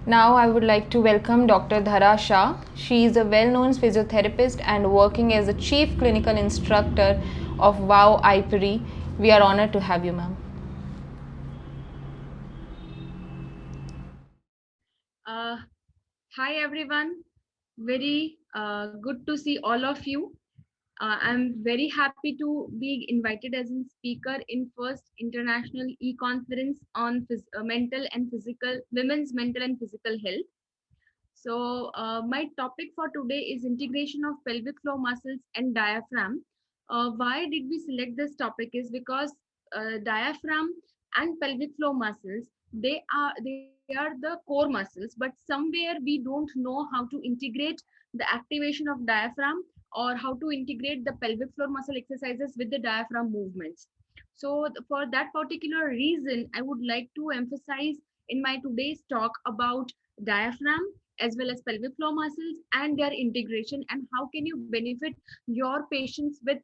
Now I would like to welcome Dr. Dhara Shah. She is a well-known physiotherapist and working as a chief clinical instructor of WOW IPRI. We are honored to have you, ma'am. Hi everyone, very good to see all of you. I'm very happy to be invited as a speaker in first international e-conference on mental and physical women's mental and physical health. So my topic for today is integration of pelvic floor muscles and diaphragm. Why did we select this topic is because diaphragm and pelvic floor muscles they are the core muscles, but somewhere we don't know how to integrate the activation of diaphragm or how to integrate the pelvic floor muscle exercises with the diaphragm movements. So for that particular reason, I would like to emphasize in my today's talk about diaphragm as well as pelvic floor muscles and their integration, and how can you benefit your patients with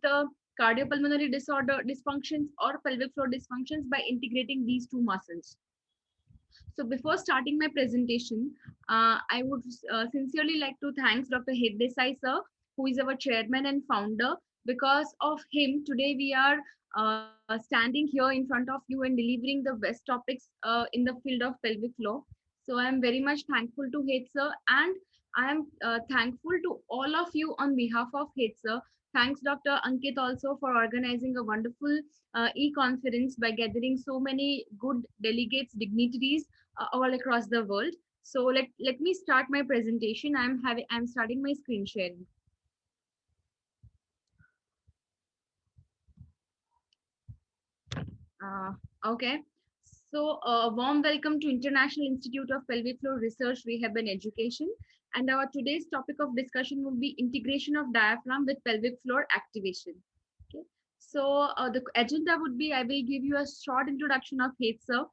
cardiopulmonary disorder dysfunctions or pelvic floor dysfunctions by integrating these two muscles. So before starting my presentation, I would sincerely like to thank Dr. Het Desai sir, who is our chairman and founder. Because of him, today we are standing here in front of you and delivering the best topics in the field of pelvic floor. So I am very much thankful to Het sir, and I am thankful to all of you on behalf of Het sir. Thanks, Dr. Ankit, also for organizing a wonderful e-conference by gathering so many good delegates, dignitaries all across the world. So let me start my presentation. I'm starting my screen sharing. Uh, okay. So warm welcome to International Institute of Pelvic Floor Research, Rehab and Education. And our today's topic of discussion will be integration of diaphragm with pelvic floor activation. Okay. So the agenda would be I will give you a short introduction of Het sir.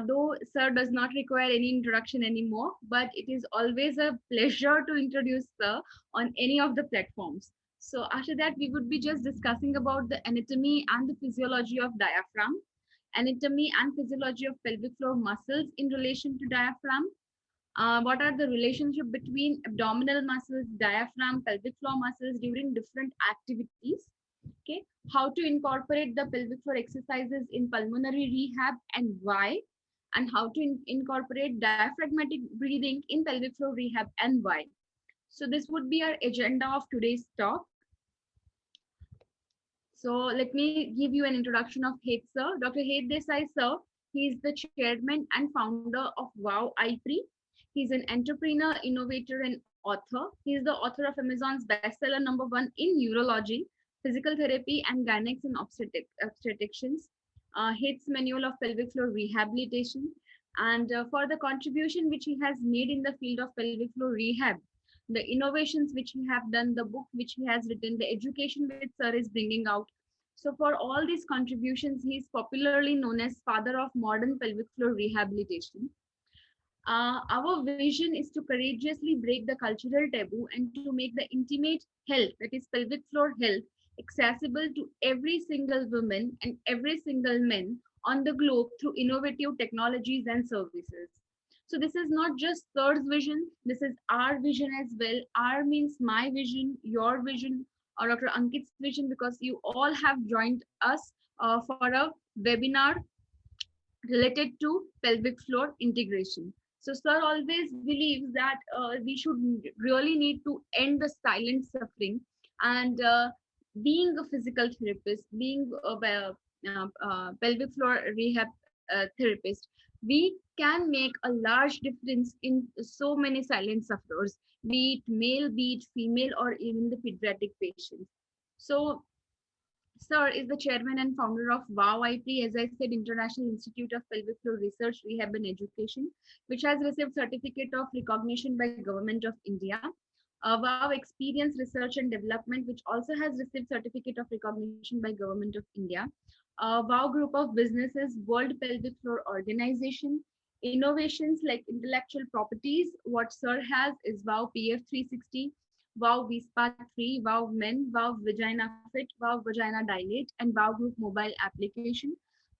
Though sir does not require any introduction anymore, but it is always a pleasure to introduce sir on any of the platforms. So after that, we would be just discussing about the anatomy and the physiology of diaphragm, anatomy and physiology of pelvic floor muscles in relation to diaphragm. What are the relationship between abdominal muscles, diaphragm, pelvic floor muscles during different activities? Okay, how to incorporate the pelvic floor exercises in pulmonary rehab and why, and how to incorporate diaphragmatic breathing in pelvic floor rehab and why. So this would be our agenda of today's talk. So let me give you an introduction of Het sir. Dr. Het Desai sir, he is the chairman and founder of WOW IPRI. He's an entrepreneur, innovator, and author. He is the author of Amazon's bestseller #1 in neurology, physical therapy, and gynecology and obstetricians. Het's manual of pelvic floor rehabilitation, and for the contribution which he has made in the field of pelvic floor rehab, the innovations which he have done, the book which he has written, the education which sir is bringing out. So for all these contributions, he is popularly known as father of modern pelvic floor rehabilitation. Our vision is to courageously break the cultural taboo and to make the intimate health, that is pelvic floor health, accessible to every single woman and every single man on the globe through innovative technologies and services. So this is not just Sir's vision, this is our vision as well. Our means my vision, your vision, or Dr. Ankit's vision, because you all have joined us for a webinar related to pelvic floor integration. So, sir always believes that we should really need to end the silent suffering, and being a physical therapist, being a pelvic floor rehab therapist, we can make a large difference in so many silent sufferers, be it male, be it female, or even the pediatric patients. So, Sir is the chairman and founder of WOW IP, as I said, International Institute of Pelvic Floor Research, Rehab and Education, which has received certificate of recognition by Government of India. WOW Experience Research and Development, which also has received certificate of recognition by Government of India. WOW Group of Businesses, World Pelvic Floor Organization. Innovations like intellectual properties, what Sir has is WOW PF360, WOW Vispa 3, WOW Men, WOW Vagina Fit, WOW Vagina Dilate, and WOW Group mobile application.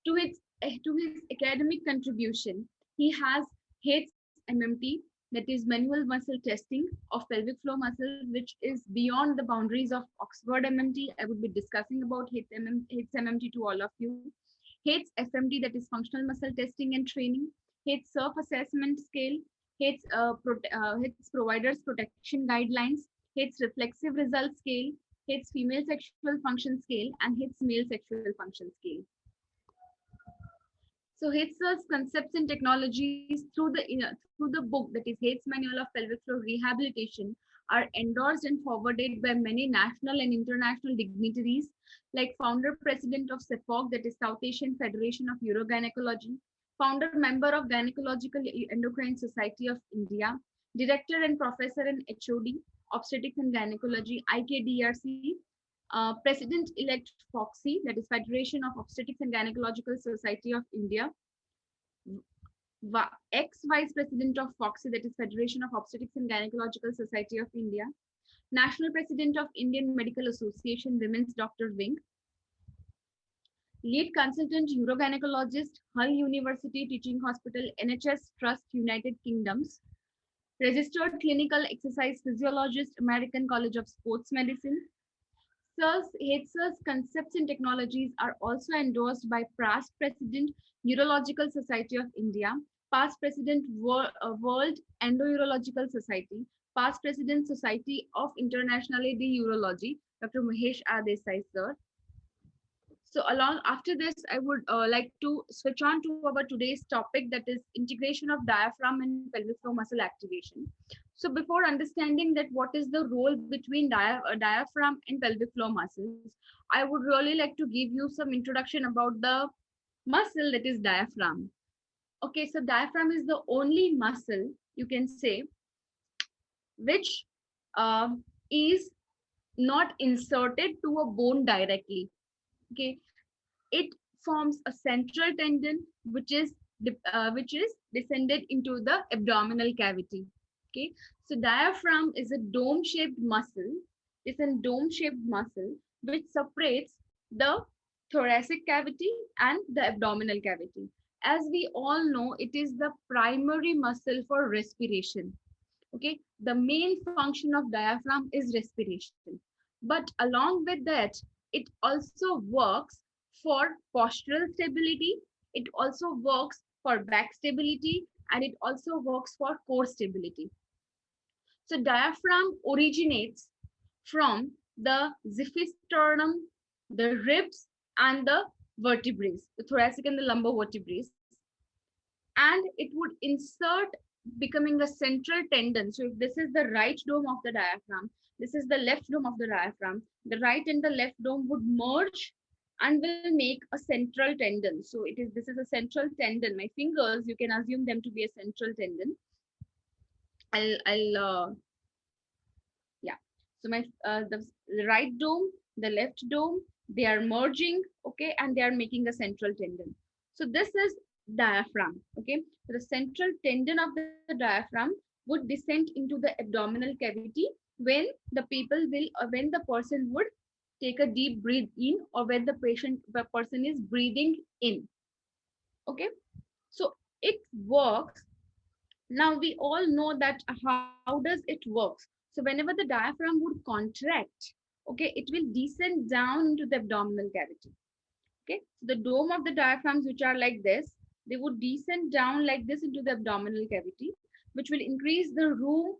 To his academic contribution, he has HETS MMT, that is manual muscle testing of pelvic floor muscle, which is beyond the boundaries of Oxford MMT. I would be discussing about HITS MMT to all of you. HITS FMT, that is functional muscle testing and training. HITS self assessment scale. HITS providers protection guidelines. HITS reflexive result scale. HITS female sexual function scale, and HITS male sexual function scale. So HITS's concepts and technologies through the book, that is HITS Manual of Pelvic Floor Rehabilitation, are endorsed and forwarded by many national and international dignitaries like founder president of SEPOG, that is South Asian Federation of Urogynecology, founder member of Gynecological Endocrine Society of India, director and professor in HOD, Obstetrics and Gynecology, IKDRC, President-elect FOXY, that is Federation of Obstetrics and Gynecological Society of India, ex-Vice President of FOXY, that is Federation of Obstetrics and Gynecological Society of India, National President of Indian Medical Association Women's Doctor Wing, Lead Consultant Urogynecologist, Hull University Teaching Hospital, NHS Trust, United Kingdoms, Registered Clinical Exercise Physiologist, American College of Sports Medicine. HITS's concepts and technologies are also endorsed by past President, Urological Society of India, past President, World Endourological Society, past President, Society of International Urology, Dr. Mahesh R. Desai, sir. So after this, I would like to switch on to our today's topic, that is integration of diaphragm and pelvic floor muscle activation. So before understanding that what is the role between diaphragm and pelvic floor muscles, I would really like to give you some introduction about the muscle, that is diaphragm. Okay, so diaphragm is the only muscle, you can say, which is not inserted to a bone directly. Okay, it forms a central tendon which is descended into the abdominal cavity. Okay, so diaphragm is a dome-shaped muscle. It's a dome-shaped muscle which separates the thoracic cavity and the abdominal cavity. As we all know, it is the primary muscle for respiration. Okay, the main function of diaphragm is respiration. But along with that, it also works for postural stability. It also works for back stability, and it also works for core stability. So diaphragm originates from the xiphisternum, the ribs, and the vertebrae, the thoracic and the lumbar vertebrae. And it would insert, becoming a central tendon. So if this is the right dome of the diaphragm, this is the left dome of the diaphragm, the right and the left dome would merge and will make a central tendon. So this is a central tendon. My fingers, you can assume them to be a central tendon. So the right dome, the left dome, they are merging, okay, and they are making a central tendon. So this is diaphragm, okay. So the central tendon of the diaphragm would descend into the abdominal cavity when the person would take a deep breath in, or when the person is breathing in. Okay, so it works. Now we all know that how does it work. So whenever the diaphragm would contract, okay, it will descend down into the abdominal cavity. Okay, so the dome of the diaphragms, which are like this, they would descend down like this into the abdominal cavity, which will increase the room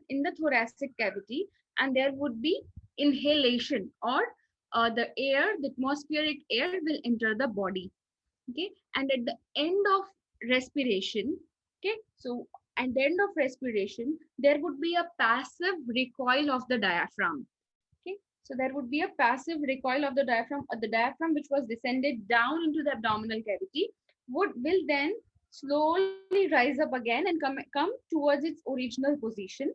in the thoracic cavity, and there would be inhalation, or the atmospheric air will enter the body. Okay, and at the end of respiration, okay, so at the end of respiration, there would be a passive recoil of the diaphragm. Okay, so there would be a passive recoil of the diaphragm which was descended down into the abdominal cavity will then slowly rise up again and come towards its original position.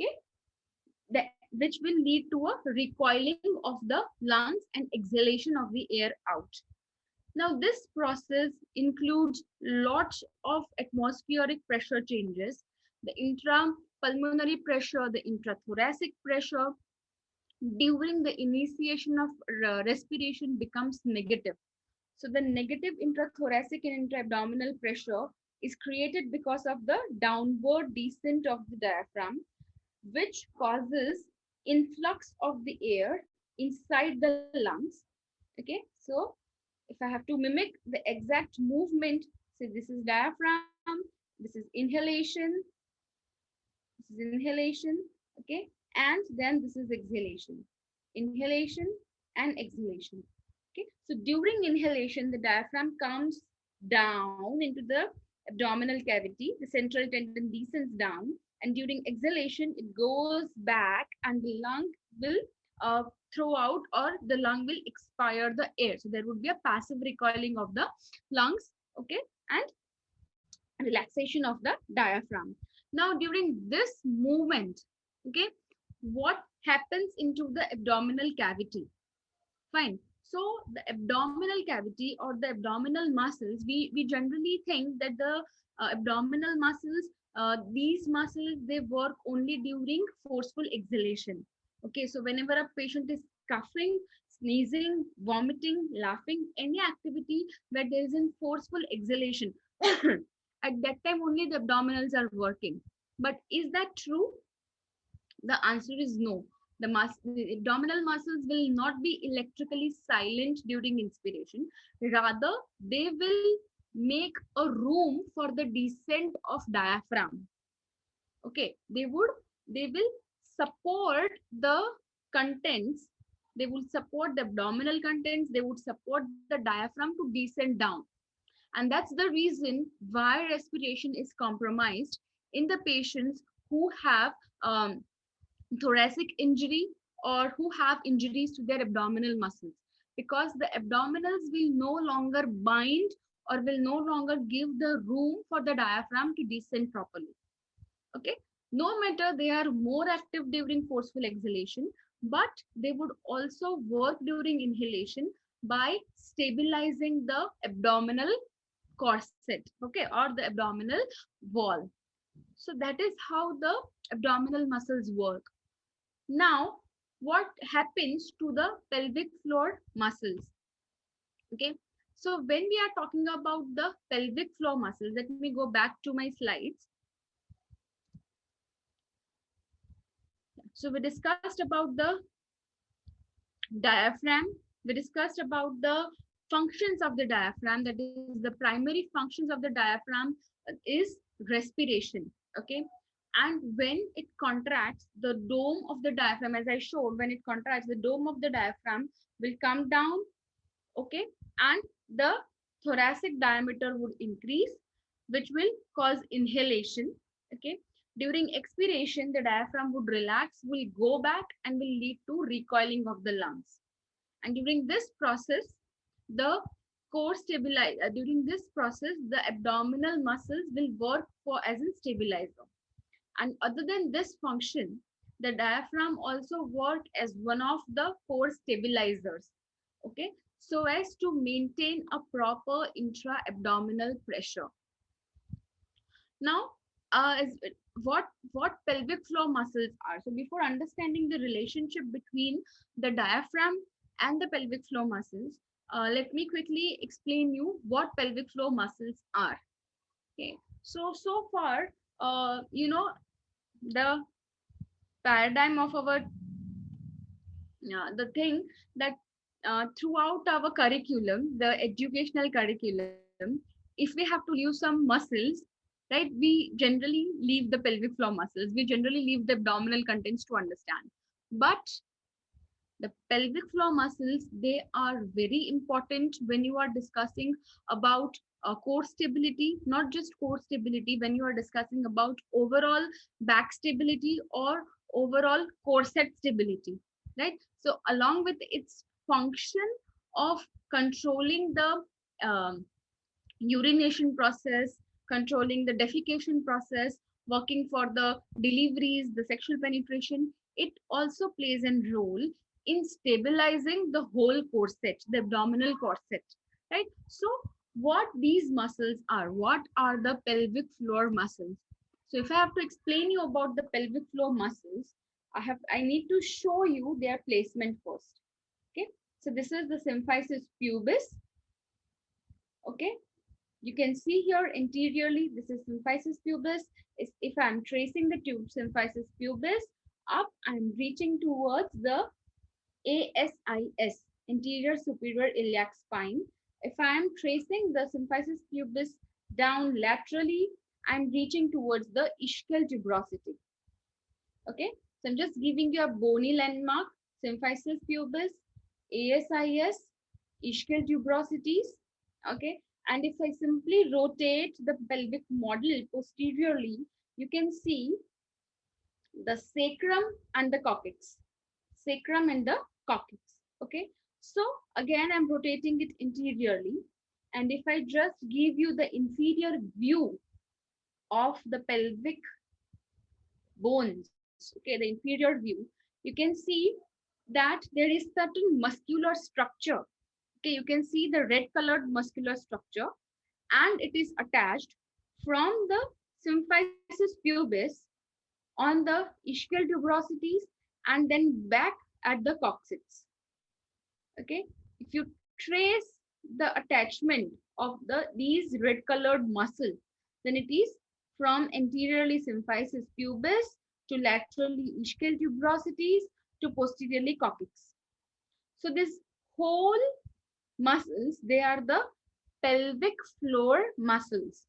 Okay, which will lead to a recoiling of the lungs and exhalation of the air out. Now, this process includes lots of atmospheric pressure changes, the intrapulmonary pressure, the intrathoracic pressure. During the initiation of respiration becomes negative. So the negative intrathoracic and intra-abdominal pressure is created because of the downward descent of the diaphragm, which causes influx of the air inside the lungs. Okay, so if I have to mimic the exact movement, say this is diaphragm, this is inhalation, this is inhalation, okay, and then this is exhalation, inhalation and exhalation. Okay, so during inhalation, the diaphragm comes down into the abdominal cavity, the central tendon descends down, and during exhalation, it goes back, and the lung will throw out, or the lung will expire the air. So there would be a passive recoiling of the lungs, okay, and relaxation of the diaphragm. Now, during this movement, okay, what happens into the abdominal cavity? Fine. So the abdominal cavity or the abdominal muscles, we generally think that the abdominal muscles, these muscles, they work only during forceful exhalation. Okay, so whenever a patient is coughing, sneezing, vomiting, laughing, any activity where there is a forceful exhalation, at that time only the abdominals are working. But is that true? The answer is no. The abdominal muscles will not be electrically silent during inspiration. Rather, they will make a room for the descent of diaphragm. Okay, they will support the contents. They will support the abdominal contents. They would support the diaphragm to descend down. And that's the reason why respiration is compromised in the patients who have thoracic injury or who have injuries to their abdominal muscles, because the abdominals will no longer bind or will no longer give the room for the diaphragm to descend properly. Okay, no matter they are more active during forceful exhalation, but they would also work during inhalation by stabilizing the abdominal corset, okay, or the abdominal wall. So that is how the abdominal muscles work. Now, what happens to the pelvic floor muscles? Okay, so when we are talking about the pelvic floor muscles, let me go back to my slides. So we discussed about the diaphragm. We discussed about the functions of the diaphragm. That is, the primary functions of the diaphragm is respiration. Okay, and when it contracts, the dome of the diaphragm, as I showed, when it contracts, the dome of the diaphragm will come down, okay, and the thoracic diameter would increase, which will cause inhalation. Okay, during expiration, the diaphragm would relax, will go back, and will lead to recoiling of the lungs. And during this process, the core stabilize. During this process, the abdominal muscles will work for as a stabilizer. And other than this function, the diaphragm also work as one of the core stabilizers. Okay, so as to maintain a proper intra-abdominal pressure. Now, what pelvic floor muscles are. So before understanding the relationship between the diaphragm and the pelvic floor muscles, let me quickly explain you what pelvic floor muscles are. Okay, so far, the paradigm of our the thing that throughout our curriculum, the educational curriculum, if we have to use some muscles, right, we generally leave the pelvic floor muscles, we generally leave the abdominal contents to understand. But the pelvic floor muscles, they are very important when you are discussing about core stability, not just core stability, when you are discussing about overall back stability or overall corset stability, right? So along with its function of controlling the urination process, controlling the defecation process, working for the deliveries, the sexual penetration, it also plays a role in stabilizing the whole corset, the abdominal corset, right? So what these muscles are, what are the pelvic floor muscles? So if I have to explain you about the pelvic floor muscles, I need to show you their placement first. Okay, so this is the symphysis pubis. Okay, You can see here interiorly, this is symphysis pubis. If I'm tracing the tube symphysis pubis up, I'm reaching towards the ASIS, anterior superior iliac spine. If I am tracing the symphysis pubis down laterally, I'm reaching towards the ischial tuberosity. Okay, so I'm just giving you a bony landmark: symphysis pubis, ASIS, ischial tuberosities. Okay, and if I simply rotate the pelvic model posteriorly, you can see the sacrum and the coccyx. Sacrum and the coccyx. Okay, so again, I'm rotating it interiorly. And if I just give you the inferior view of the pelvic bones, okay, the inferior view, you can see that there is certain muscular structure. Okay, you can see the red colored muscular structure, and it is attached from the symphysis pubis on the ischial tuberosities and then back at the coccyx. Okay, if you trace the attachment of these red colored muscles, then it is from anteriorly symphysis pubis to laterally ischial tuberosities to posteriorly coccyx. So this whole muscles, they are the pelvic floor muscles.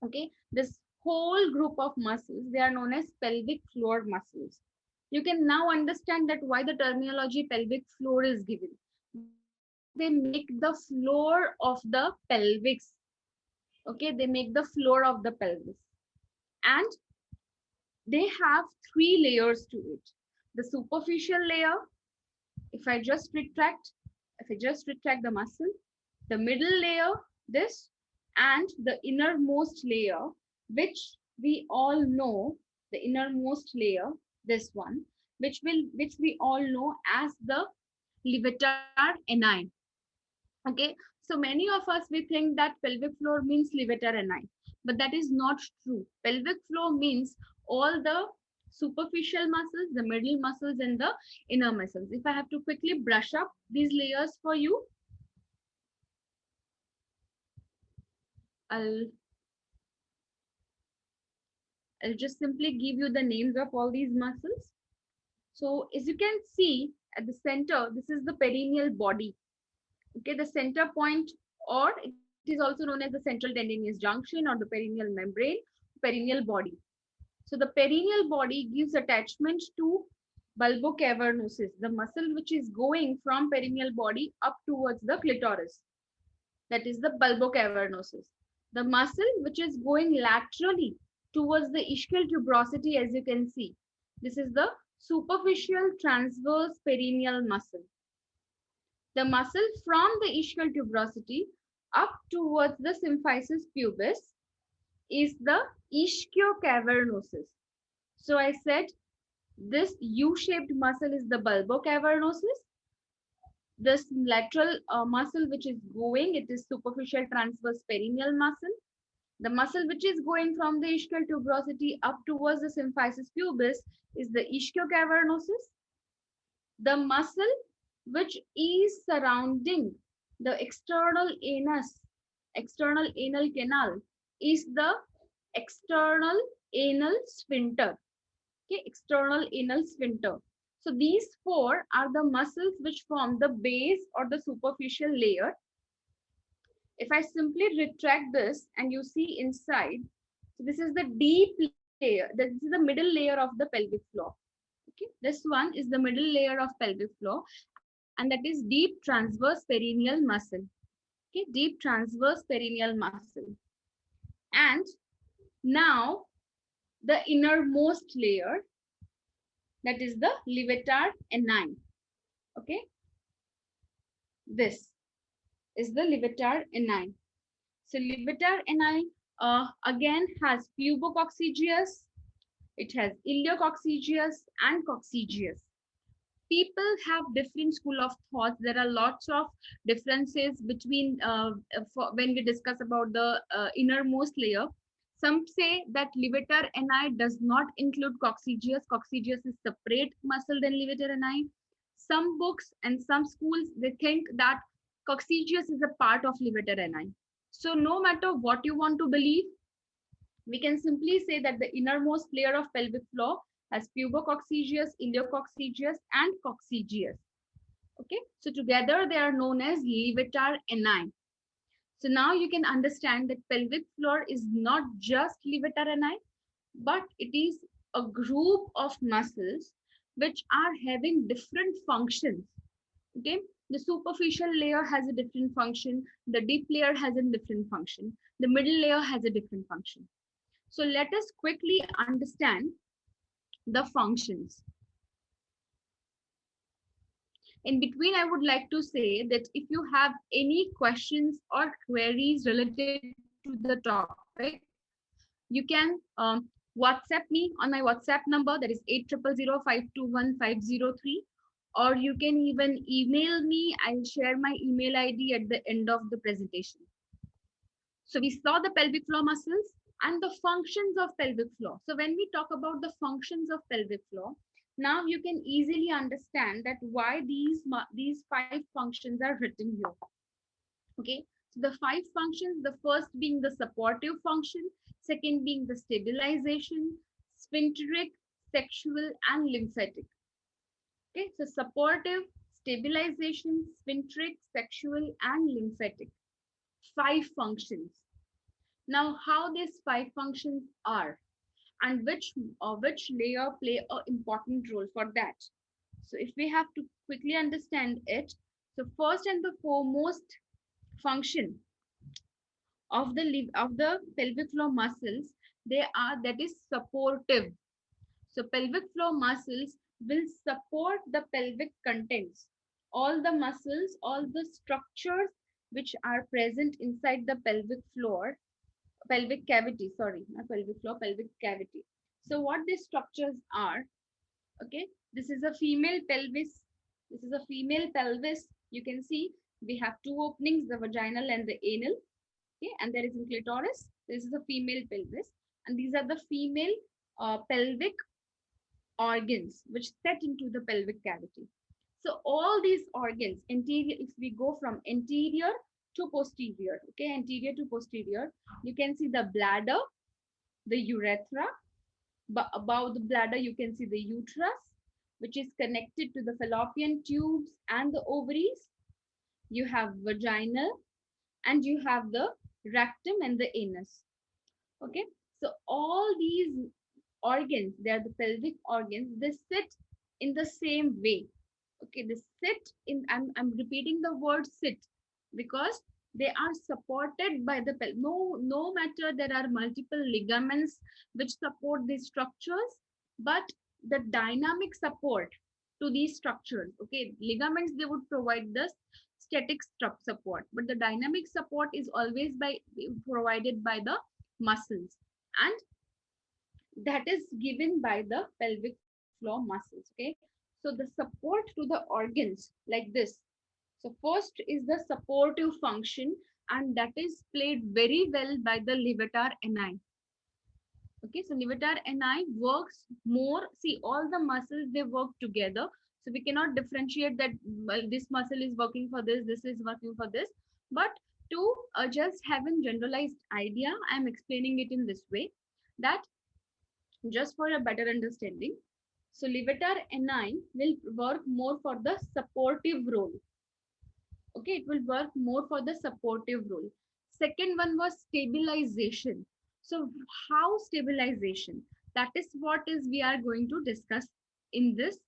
Okay, this whole group of muscles, they are known as pelvic floor muscles. You can now understand that why the terminology pelvic floor is given, because they make the floor of the pelvis. Okay, they make the floor of the pelvis, and they have three layers to it. The superficial layer, if I just retract the muscle, the middle layer, this, and the innermost layer, which we all know, the innermost layer, this one, which we all know as the levator ani. Okay, so many of us, we think that pelvic floor means levator ani, but that is not true. Pelvic floor means all the superficial muscles, the middle muscles, and the inner muscles. If I have to quickly brush up these layers for you, I'll just simply give you the names of all these muscles. So as you can see at the center, this is the perineal body. Okay, the center point, or it is also known as the central tendinous junction or the perineal membrane, perineal body. So the perineal body gives attachment to bulbocavernosus, the muscle which is going from perineal body up towards the clitoris. That is the bulbocavernosus. The muscle which is going laterally towards the ischial tuberosity, as you can see, this is the superficial transverse perineal muscle. The muscle from the ischial tuberosity up towards the symphysis pubis is the ischiocavernosus. So I said this U-shaped muscle is the bulbocavernosus. This lateral muscle which is going, it is superficial transverse perineal muscle. The muscle which is going from the ischial tuberosity up towards the symphysis pubis is the ischiocavernosus. The muscle which is surrounding the external anus, external anal canal, is the external anal sphincter. Okay, external anal sphincter. So these four are the muscles which form the base or the superficial layer. If I simply retract this and you see inside, so this is the deep layer, this is the middle layer of the pelvic floor. Okay, this one is the middle layer of pelvic floor, and that is deep transverse perineal muscle. Okay, deep transverse perineal muscle. And now the innermost layer, that is the levator ani. Okay, this is the levator ani. So levator ani again has pubococcygeus, it has iliococcygeus and coccygeus. People have different school of thoughts. There are lots of differences between when we discuss about the innermost layer. Some say that levator ani does not include coccygeus. Coccygeus is separate muscle than levator ani. Some books and some schools, they think that coccygeus is a part of levator ani. So no matter what you want to believe, we can simply say that the innermost layer of pelvic floor has pubococcygeus, iliococcygeus, and coccygeus. Okay, so together they are known as levator ani. So now you can understand that pelvic floor is not just levator ani, but it is a group of muscles which are having different functions. Okay, the superficial layer has a different function, the deep layer has a different function, the middle layer has a different function. So let us quickly understand the functions. In between, I would like to say that if you have any questions or queries related to the topic, you can WhatsApp me on my WhatsApp number, that is 8005215003, or you can even email me. I'll share my email ID at the end of the presentation. So we saw the pelvic floor muscles and the functions of pelvic floor. So when we talk about the functions of pelvic floor, now you can easily understand that why these five functions are written here. Okay, so the five functions, the first being the supportive function, second being the stabilization, sphincteric, sexual, and lymphatic. Okay, so supportive, stabilization, sphincteric, sexual, and lymphatic. Five functions. Now, how these five functions are and which layer play an important role for that. So if we have to quickly understand it, so first and the foremost function of the pelvic floor muscles, they are that is supportive. So pelvic floor muscles will support the pelvic contents. All the muscles, all the structures which are present inside the pelvic cavity, sorry, not pelvic floor, pelvic cavity. So what these structures are, okay, this is a female pelvis. This is a female pelvis. You can see we have two openings, the vaginal and the anal. Okay, and there is a clitoris. This is a female pelvis, and these are the female pelvic organs which set into the pelvic cavity. So all these organs, interior, if we go from interior to posterior, okay, anterior to posterior, you can see the bladder, the urethra, but above the bladder you can see the uterus, which is connected to the fallopian tubes and the ovaries. You have vaginal, and you have the rectum and the anus. Okay, so all these organs, they are the pelvic organs, they sit in the same way. Okay, they sit in, I'm repeating the word sit because they are supported by the no matter there are multiple ligaments which support these structures, but the dynamic support to these structures, okay, ligaments, they would provide the static support, but the dynamic support is always provided by the muscles, and that is given by the pelvic floor muscles. Okay, so the support to the organs like this. So first is the supportive function, and that is played very well by the levator ani. Okay, so levator ani works more, see, all the muscles, they work together, so we cannot differentiate that, well, this muscle is working for this is working for this, but to just have a generalized idea, I am explaining it in this way, that just for a better understanding. So levator ani will work more for the supportive role. Okay, it will work more for the supportive role. Second one was stabilization. So how stabilization? That is what is we are going to discuss in this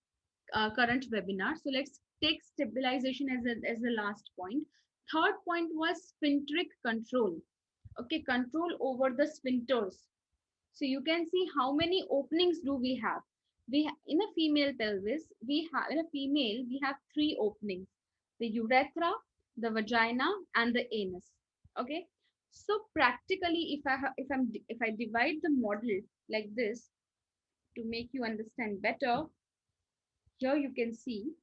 current webinar. So let's take stabilization as the last point. Third point was sphincteric control. Okay, control over the sphincters. So you can see how many openings do we have. In a female pelvis, we have in a female we have three openings: the urethra, the vagina, and the anus. Okay. So practically, if I divide the model like this to make you understand better, here you can see.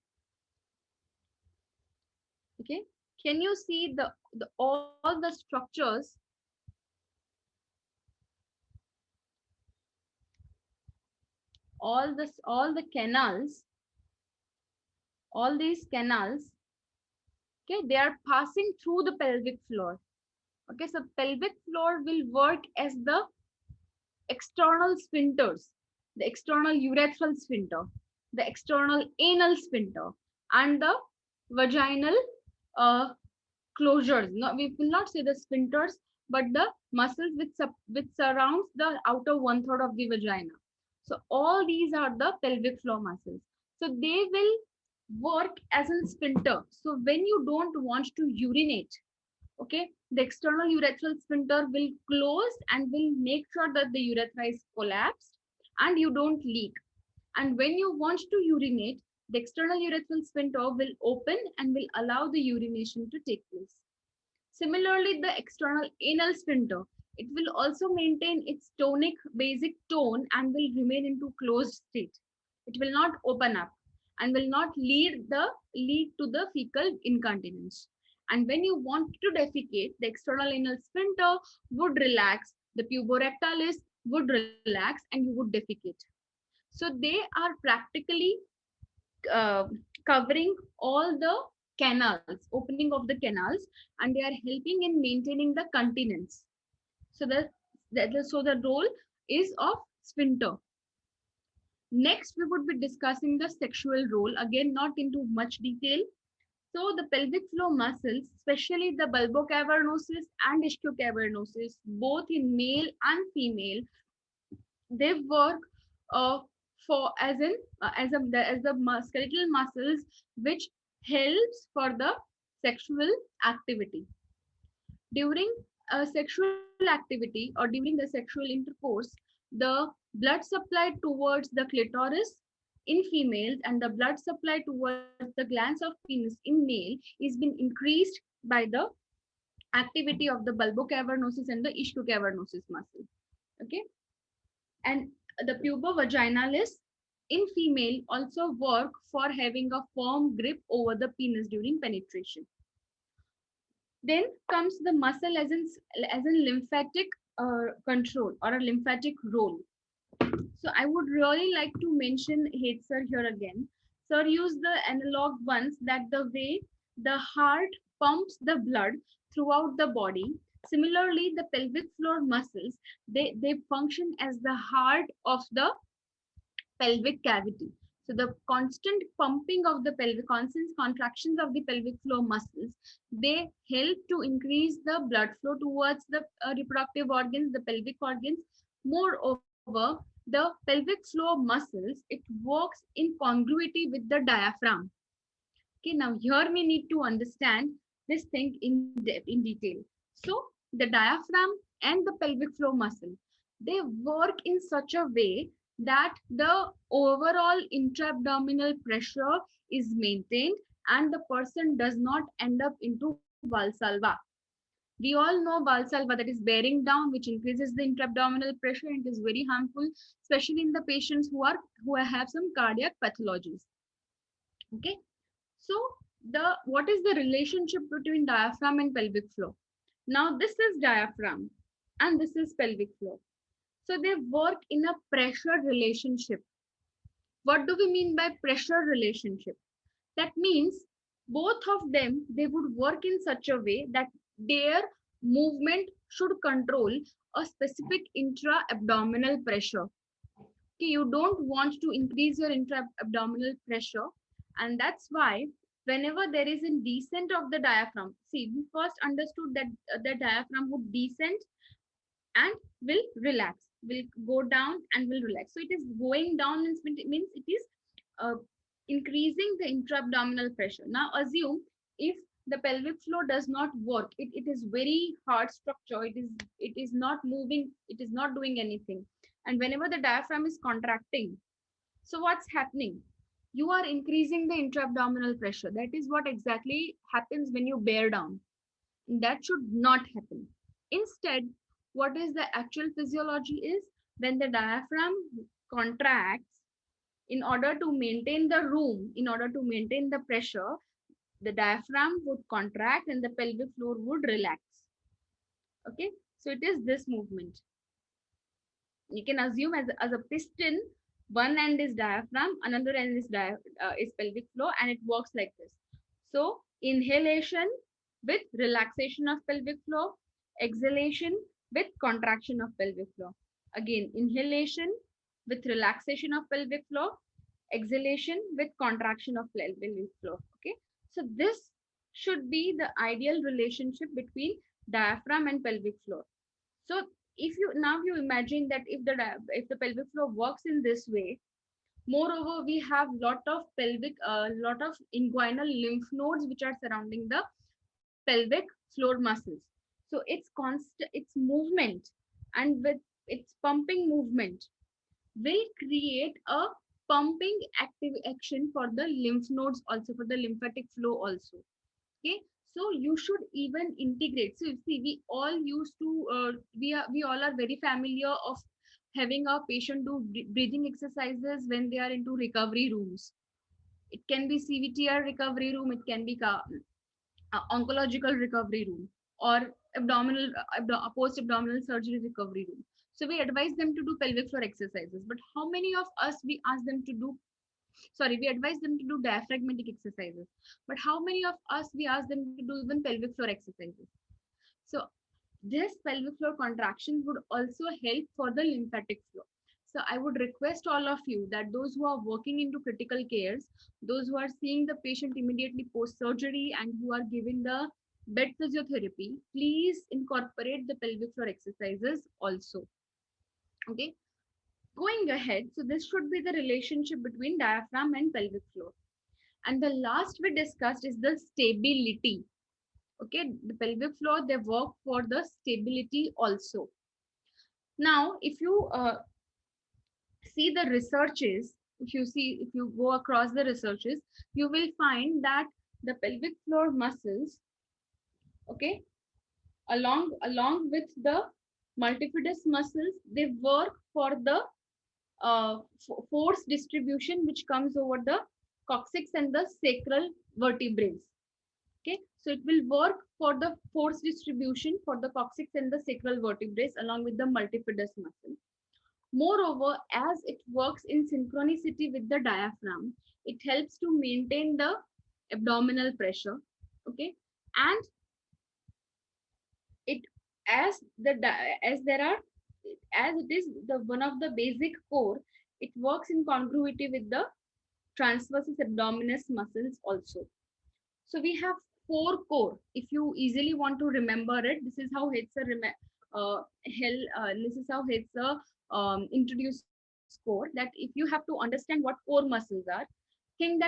Okay. Can you see the all the structures? All the canals, all these canals, okay, they are passing through the pelvic floor. Okay, so pelvic floor will work as the external sphincters, the external urethral sphincter, the external anal sphincter, and the vaginal uh, closures. No, we will not say the sphincters, but the muscles which surrounds the outer one third of the vagina. So all these are the pelvic floor muscles. So they will work as a sphincter. So when you don't want to urinate, okay, the external urethral sphincter will close and will make sure that the urethra is collapsed and you don't leak. And when you want to urinate, the external urethral sphincter will open and will allow the urination to take place. Similarly, the external anal sphincter, it will also maintain its tonic basic tone and will remain into closed state. It will not open up and will not lead to the fecal incontinence. And when you want to defecate, the external anal sphincter would relax, the puborectalis would relax, and you would defecate. So they are practically uh, covering all the canals, opening of the canals, and they are helping in maintaining the continence. So the role is of sphincter. Next, we would be discussing the sexual role, again not into much detail. So the pelvic floor muscles, especially the bulbocavernosus and ischiocavernosus, both in male and female, they work uh, for as the skeletal muscles which helps for the sexual activity during sexual activity or during the sexual intercourse. The blood supply towards the clitoris in females and the blood supply towards the glands of penis in male is being increased by the activity of the bulbocavernosus and the ischiocavernosus muscle. Okay, and the pubo-vaginalis in female also work for having a firm grip over the penis during penetration. Then comes the muscle as in lymphatic control or a lymphatic role. So I would really like to mention Head Sir here again. Sir used the analog once that the way the heart pumps the blood throughout the body. Similarly, the pelvic floor muscles, they function as the heart of the pelvic cavity. So the constant pumping of the pelvic, constant contractions of the pelvic floor muscles, they help to increase the blood flow towards the reproductive organs, the pelvic organs. Moreover, the pelvic floor muscles, it works in congruity with the diaphragm. Okay, now here we need to understand this thing in depth, in detail. So the diaphragm and the pelvic floor muscle, they work in such a way that the overall intra-abdominal pressure is maintained and the person does not end up into Valsalva. We all know Valsalva, that is bearing down, which increases the intra-abdominal pressure and is very harmful, especially in the patients who have some cardiac pathologies. Okay, so the what is the relationship between diaphragm and pelvic floor? Now this is diaphragm and this is pelvic floor. So they work in a pressure relationship. What do we mean by pressure relationship? That means both of them, they would work in such a way that their movement should control a specific intra-abdominal pressure. Okay, you don't want to increase your intra-abdominal pressure, and that's why whenever there is a descent of the diaphragm, see, we first understood that the diaphragm would descend and will relax, will go down and will relax. So it is going down means it is uh, increasing the intra-abdominal pressure. Now assume if the pelvic floor does not work, it is very hard structure, it is not moving, it is not doing anything, and whenever the diaphragm is contracting, so what's happening? You are increasing the intra-abdominal pressure. That is what exactly happens when you bear down. That should not happen. Instead, what is the actual physiology is when the diaphragm contracts, in order to maintain the room, in order to maintain the pressure, the diaphragm would contract and the pelvic floor would relax. Okay, so it is this movement. You can assume as a piston, one end is diaphragm, another end is pelvic floor, and it works like this. So inhalation with relaxation of pelvic floor, exhalation with contraction of pelvic floor. Again, inhalation with relaxation of pelvic floor, exhalation with contraction of pelvic floor. Okay, so this should be the ideal relationship between diaphragm and pelvic floor. So if you now you imagine that if the pelvic floor works in this way, moreover we have lot of inguinal lymph nodes which are surrounding the pelvic floor muscles. So its movement, and with its pumping movement, will create a pumping active action for the lymph nodes, also for the lymphatic flow also. Okay, so you should even integrate. So see, we all used to we all are very familiar of having a patient do breathing exercises when they are into recovery rooms. It can be CVTR recovery room, it can be oncological recovery room, or post abdominal surgery recovery room. So we advise them to do pelvic floor exercises, but how many of us we ask them to do, sorry, we advise them to do diaphragmatic exercises, but how many of us we ask them to do even pelvic floor exercises? So this pelvic floor contraction would also help for the lymphatic flow. So I would request all of you that those who are working into critical cares, those who are seeing the patient immediately post surgery and who are giving the bed physiotherapy, please incorporate the pelvic floor exercises also. Okay, going ahead, so this should be the relationship between diaphragm and pelvic floor. And the last we discussed is the stability. Okay, the pelvic floor, they work for the stability also. Now if you see the researches, if you go across the researches, you will find that the pelvic floor muscles, okay, along with the multifidus muscles, they work for the force distribution which comes over the coccyx and the sacral vertebrae. Okay, so it will work for the force distribution for the coccyx and the sacral vertebrae along with the multifidus muscle. Moreover, as it works in synchronicity with the diaphragm, it helps to maintain the abdominal pressure. Okay, and it as there are as it is the one of the basic core, it works in congruity with the transversus abdominis muscles also. So we have 4 core. If you easily want to remember it, this is how this is how Hetzer introduced core. That if you have to understand what core muscles are, think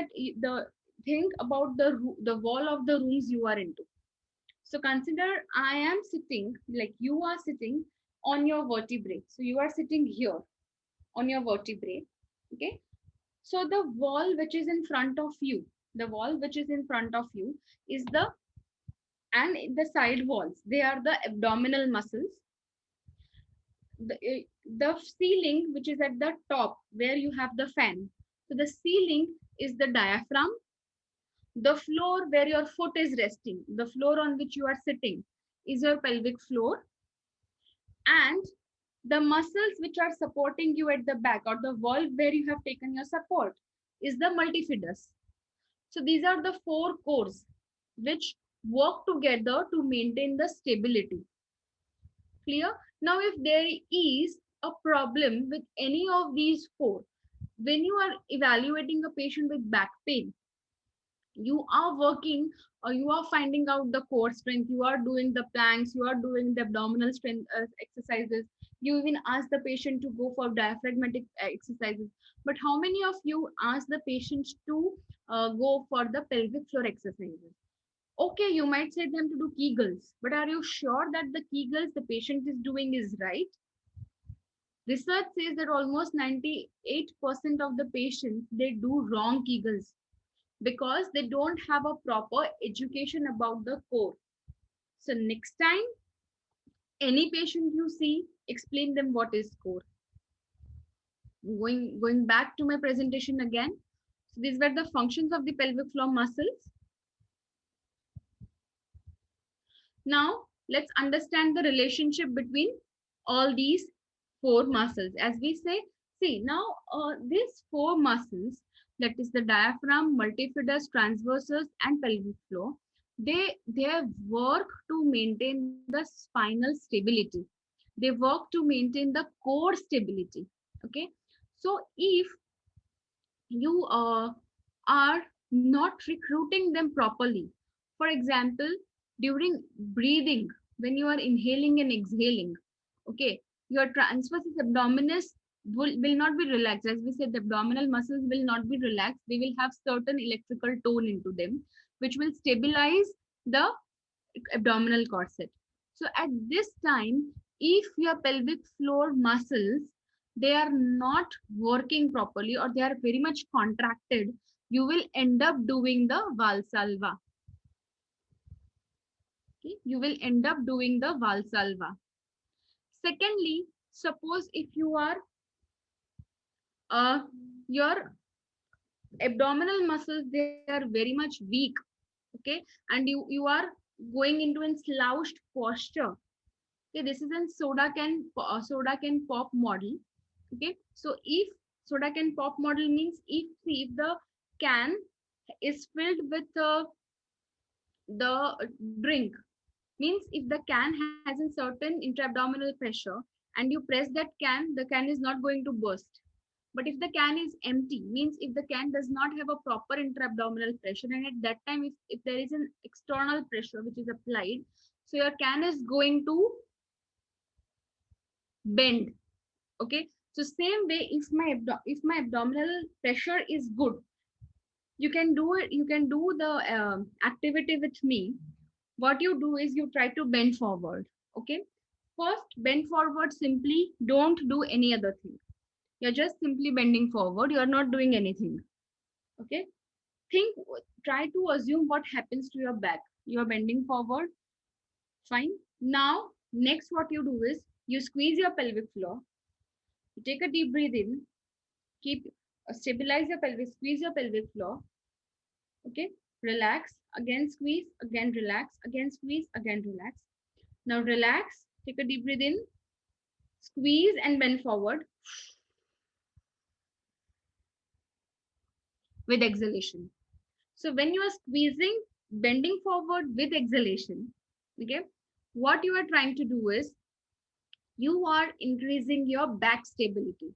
about the wall of the rooms you are into. So consider I am sitting, like you are sitting on your vertebrae. So you are sitting here on your vertebrae. Okay. So the wall which is in front of you, is the side walls. They are the abdominal muscles. The ceiling which is at the top where you have the fan. So the ceiling is the diaphragm. The floor where your foot is resting, the floor on which you are sitting, is your pelvic floor. And the muscles which are supporting you at the back, or the wall where you have taken your support, is the multifidus. So these are the 4 cores which work together to maintain the stability. Clear? Now, if there is a problem with any of these 4, when you are evaluating a patient with back pain, you are working, or you are finding out the core strength, you are doing the planks, you are doing the abdominal strength exercises, you even ask the patient to go for diaphragmatic exercises. But how many of you ask the patients to go for the pelvic floor exercises? Okay, you might say them to do Kegels, but are you sure that the Kegels the patient is doing is right? Research says that almost 98% of the patients, they do wrong Kegels because they don't have a proper education about the core. So next time, any patient you see, explain them what is core. Going back to my presentation again. So these were the functions of the pelvic floor muscles. Now let's understand the relationship between all these 4 muscles. As we say, see now these 4 muscles, that is the diaphragm, multifidus, transversus, and pelvic floor, they work to maintain the spinal stability. They work to maintain the core stability. Okay, so if you are not recruiting them properly, for example, during breathing, when you are inhaling and exhaling, okay, your transversus abdominis will not be relaxed. As we said, the abdominal muscles will not be relaxed. They will have certain electrical tone into them, which will stabilize the abdominal corset. So at this time, if your pelvic floor muscles, they are not working properly or they are very much contracted, you will end up doing the valsalva. Okay? You will end up doing the valsalva. Secondly, suppose if you are your abdominal muscles, they are very much weak, okay, and you are going into a slouched posture. Okay, this is in soda can pop model. Okay, so if soda can pop model means if the can is filled with the drink, means if the can has a certain intra-abdominal pressure and you press that can, the can is not going to burst. But if the can is empty, means if the can does not have a proper intra-abdominal pressure, and at that time, if there is an external pressure which is applied, so your can is going to bend. Okay, so same way, if my abdominal pressure is good, you can do it. You can do the activity with me. What you do is you try to bend forward. Okay, first bend forward, simply don't do any other thing. You're just simply bending forward, you are not doing anything. Okay, think, try to assume what happens to your back. You are bending forward, fine. Now next what you do is you squeeze your pelvic floor, you take a deep breath in, keep stabilize your pelvis, squeeze your pelvic floor. Okay, relax, again squeeze, again relax, again squeeze, again relax. Now relax, take a deep breath in, squeeze and bend forward with exhalation. So when you are squeezing, bending forward with exhalation, okay, what you are trying to do is you are increasing your back stability.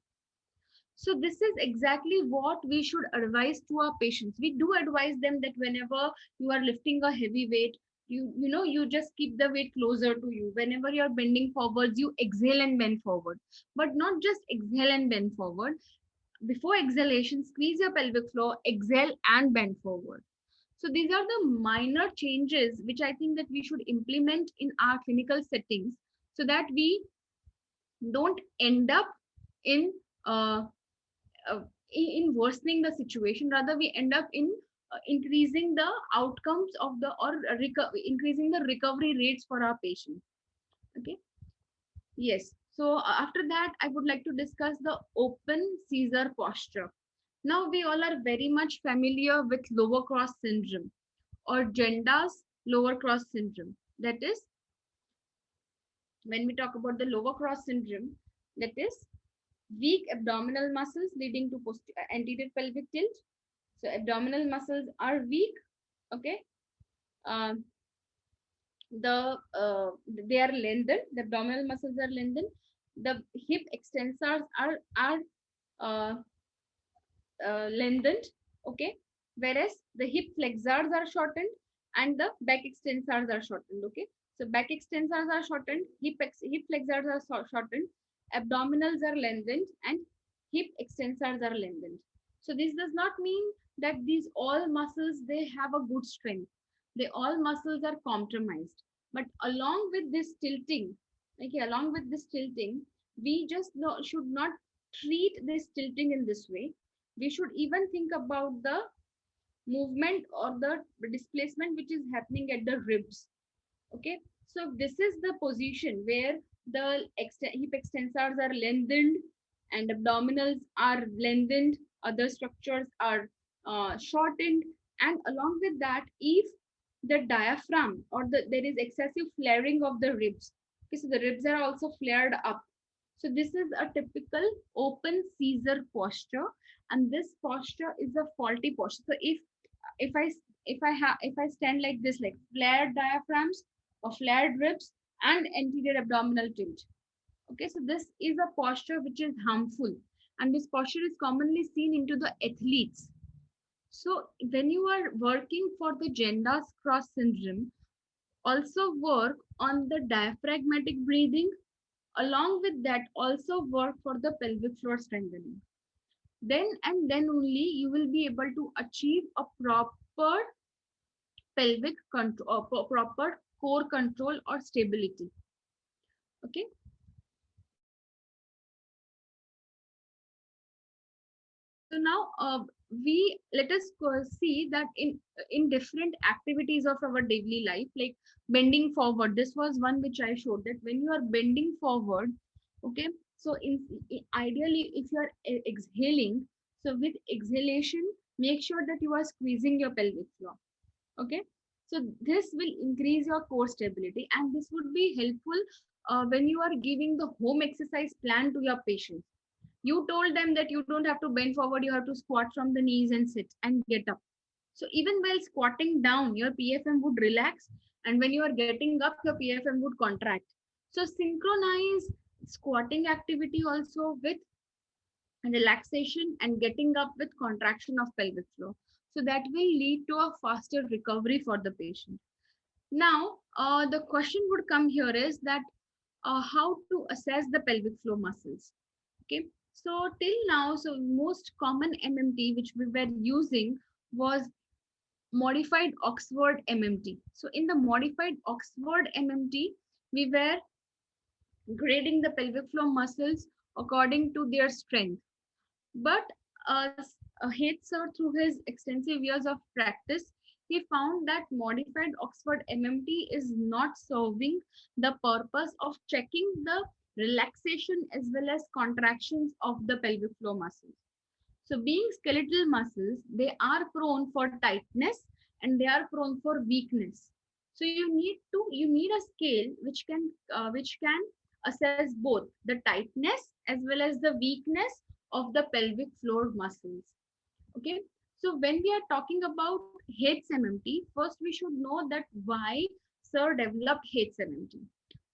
So this is exactly what we should advise to our patients. We do advise them that whenever you are lifting a heavy weight, you just keep the weight closer to you. Whenever you're bending forwards, you exhale and bend forward. But not just exhale and bend forward. Before exhalation, squeeze your pelvic floor, exhale and bend forward. So these are the minor changes which I think that we should implement in our clinical settings so that we don't end up in uh, in worsening the situation. Rather, we end up in increasing the outcomes of the or increasing the recovery rates for our patients. Okay. Yes. So after that, I would like to discuss the open Caesar posture. Now we all are very much familiar with lower cross syndrome or Jenda's lower cross syndrome. That is, when we talk about the lower cross syndrome, that is weak abdominal muscles leading to anterior pelvic tilt. So abdominal muscles are weak. Okay, um, they are lengthened. The abdominal muscles are lengthened. The hip extensors are uh, lengthened. Okay, whereas the hip flexors are shortened and the back extensors are shortened. Okay, so back extensors are shortened, hip flexors are shortened, abdominals are lengthened, and hip extensors are lengthened. So this does not mean that these all muscles they have a good strength. They all muscles are compromised. But along with this tilting, okay, along with this tilting, we just should not treat this tilting in this way. We should even think about the movement or the displacement which is happening at the ribs. Okay, so this is the position where the hip extensors are lengthened and abdominals are lengthened, other structures are shortened, and along with that, if the diaphragm or there is excessive flaring of the ribs, okay, so the ribs are also flared up. So this is a typical open Caesar posture, and this posture is a faulty posture. So if if I stand like this, like flared diaphragms or flared ribs and anterior abdominal tilt. Okay, so this is a posture which is harmful, and this posture is commonly seen into the athletes. So when you are working for the Jenda's cross syndrome, also work on the diaphragmatic breathing. Along with that, also work for the pelvic floor strengthening. Then and then only you will be able to achieve a proper pelvic control, proper core control or stability. Okay. So now we let us see that in different activities of our daily life, like bending forward. This was one which I showed, that when you are bending forward, okay. So ideally, if you are exhaling, so with exhalation, make sure that you are squeezing your pelvic floor. Okay. So this will increase your core stability, and this would be helpful when you are giving the home exercise plan to your patients. You told them that you don't have to bend forward, you have to squat from the knees and sit and get up. So even while squatting down, your PFM would relax, and when you are getting up, your PFM would contract. So synchronize squatting activity also with relaxation and getting up with contraction of pelvic floor. So that will lead to a faster recovery for the patient. Now, the question would come here is that how to assess the pelvic floor muscles. Okay, so till now, so most common MMT which we were using was modified Oxford MMT. So in the modified Oxford MMT, we were grading the pelvic floor muscles according to their strength. But Heath sir, through his extensive years of practice, he found that modified Oxford MMT is not serving the purpose of checking the relaxation as well as contractions of the pelvic floor muscles. So being skeletal muscles, they are prone for tightness and they are prone for weakness. So you need a scale which can assess both the tightness as well as the weakness of the pelvic floor muscles. Okay. So when we are talking about Heath's MMT, first we should know that why Sir developed Heath's MMT.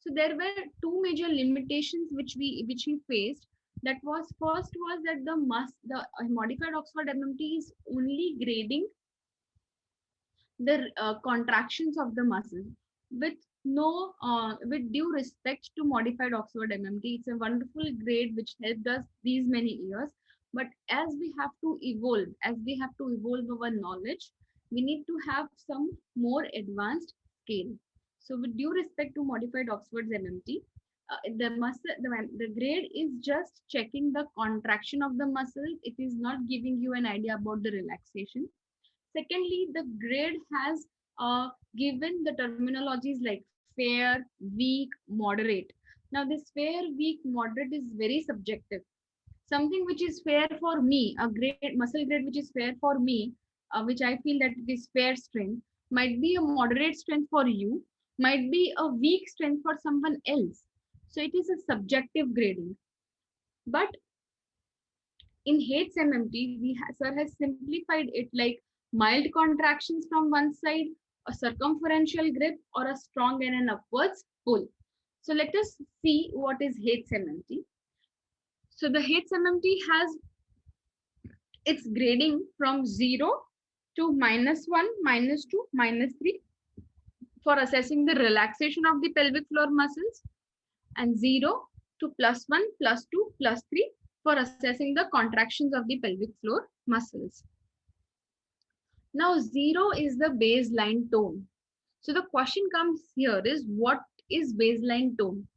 So there were two major limitations which he faced. That was first was that the modified Oxford MMT is only grading the contractions of the muscle with no with due respect to modified Oxford MMT. It's a wonderful grade which helped us these many years. But as we have to evolve our knowledge, we need to have some more advanced scale. So with due respect to modified Oxford's MMT, the grade is just checking the contraction of the muscle. It is not giving you an idea about the relaxation. Secondly, the grade has given the terminologies like fair, weak, moderate. Now, this fair, weak, moderate is very subjective. Something which is fair for me, a grade, muscle grade which is fair for me, which I feel that it is fair strength, might be a moderate strength for you, might be a weak strength for someone else. So it is a subjective grading. But in Heath's MMT, sir has simplified it like mild contractions from one side, a circumferential grip, or a strong and an upwards pull. So let us see what is Heath's MMT. So the Heath's MMT has its grading from 0 to -1, -2, -3 for assessing the relaxation of the pelvic floor muscles, and 0 to +1, +2, +3 for assessing the contractions of the pelvic floor muscles. Now 0 is the baseline tone. So the question comes here is, what is baseline tone?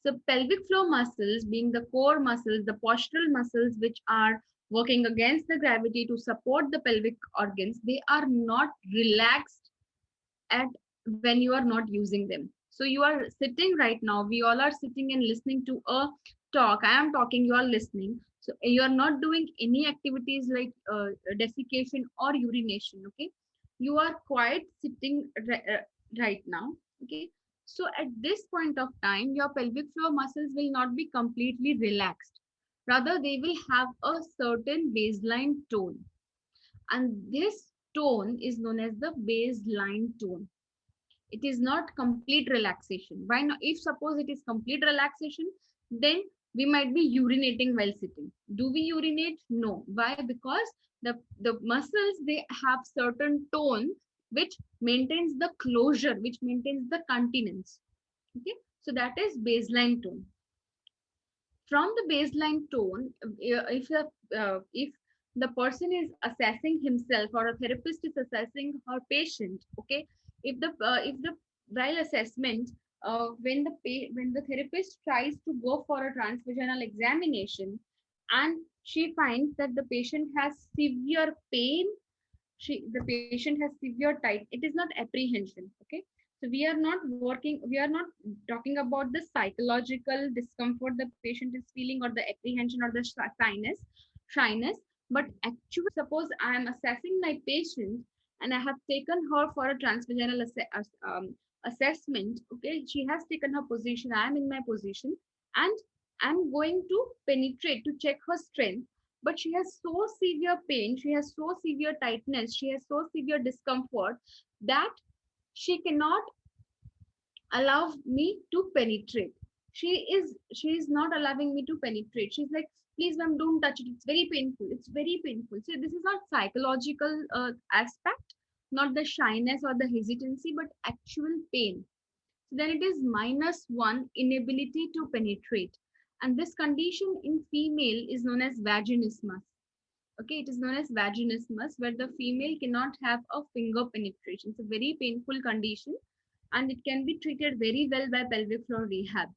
So pelvic floor muscles, being the core muscles, the postural muscles which are working against the gravity to support the pelvic organs, they are not relaxed at when you are not using them. So you are sitting right now, we all are sitting and listening to a talk. I am talking, you are listening. So you are not doing any activities like desiccation or urination. Okay, you are quiet sitting right now. Okay, so at this point of time, your pelvic floor muscles will not be completely relaxed. Rather, they will have a certain baseline tone. And this tone is known as the baseline tone. It is not complete relaxation. Why not? If suppose it is complete relaxation, then we might be urinating while sitting. Do we urinate? No. Why? Because the muscles, they have certain tone which maintains the closure, which maintains the continence. Okay, so that is baseline tone. From the baseline tone, if the person is assessing himself or a therapist is assessing her patient, okay, if the while assessment, when the therapist tries to go for a transvaginal examination and she finds that the patient has severe pain, the patient has severe tight, it is not apprehension. Okay, so we are not talking about the psychological discomfort the patient is feeling or the apprehension or the shyness, but actually suppose I am assessing my patient and I have taken her for a transvaginal assessment. Okay, she has taken her position, I am in my position, and I'm going to penetrate to check her strength, but she has so severe pain, she has so severe tightness, she has so severe discomfort that she cannot allow me to penetrate. She is not allowing me to penetrate. She's like, please ma'am, don't touch it, it's very painful, it's very painful. So this is not psychological aspect, not the shyness or the hesitancy, but actual pain. So then it is -1 inability to penetrate, and this condition in female is known as vaginismus. Okay, it is known as vaginismus, where the female cannot have a finger penetration. It's a very painful condition and it can be treated very well by pelvic floor rehab.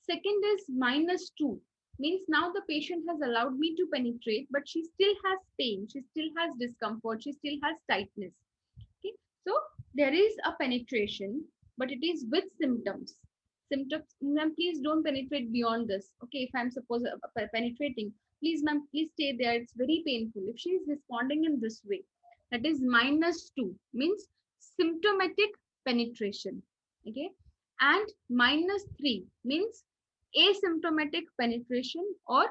Second is -2, means now the patient has allowed me to penetrate, but she still has pain, she still has discomfort, she still has tightness. Okay, so there is a penetration, but it is with symptoms. Symptoms, ma'am, please don't penetrate beyond this. Okay, if I'm supposed penetrating, please, ma'am, please stay there. It's very painful. If she is responding in this way, that is -2, means symptomatic penetration. Okay, and -3 means asymptomatic penetration or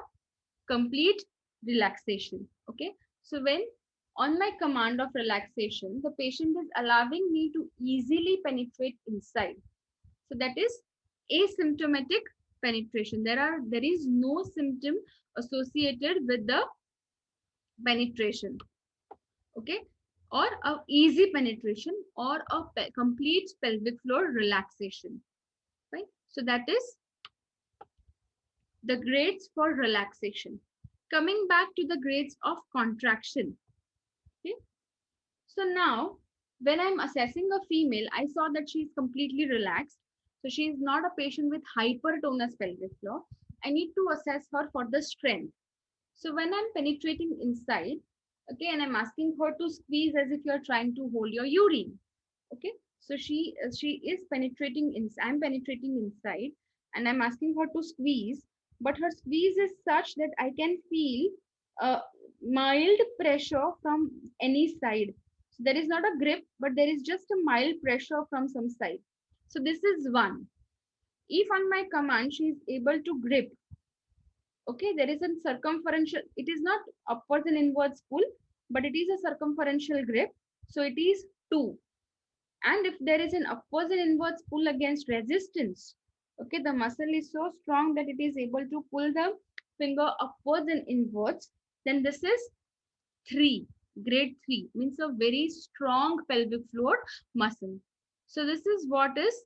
complete relaxation. Okay, so when on my command of relaxation, the patient is allowing me to easily penetrate inside. So that is asymptomatic penetration. There is no symptom associated with the penetration. Okay, or a easy penetration or a complete pelvic floor relaxation. Right. So that is the grades for relaxation. Coming back to the grades of contraction. Okay. So now, when I'm assessing a female, I saw that she is completely relaxed. So she is not a patient with hypertonous pelvic floor. I need to assess her for the strength. So when I'm penetrating inside, okay, and I'm asking her to squeeze as if you're trying to hold your urine. Okay, so she is penetrating inside. I'm penetrating inside, and I'm asking her to squeeze, but her squeeze is such that I can feel a mild pressure from any side. So there is not a grip, but there is just a mild pressure from some side. So this is one. If on my command she is able to grip, okay, there is a circumferential, it is not upwards and inwards pull, but it is a circumferential grip. So it is 2. And if there is an upwards and inwards pull against resistance, okay, the muscle is so strong that it is able to pull the finger upwards and inwards, then this is 3. Grade 3 means a very strong pelvic floor muscle. So this is what is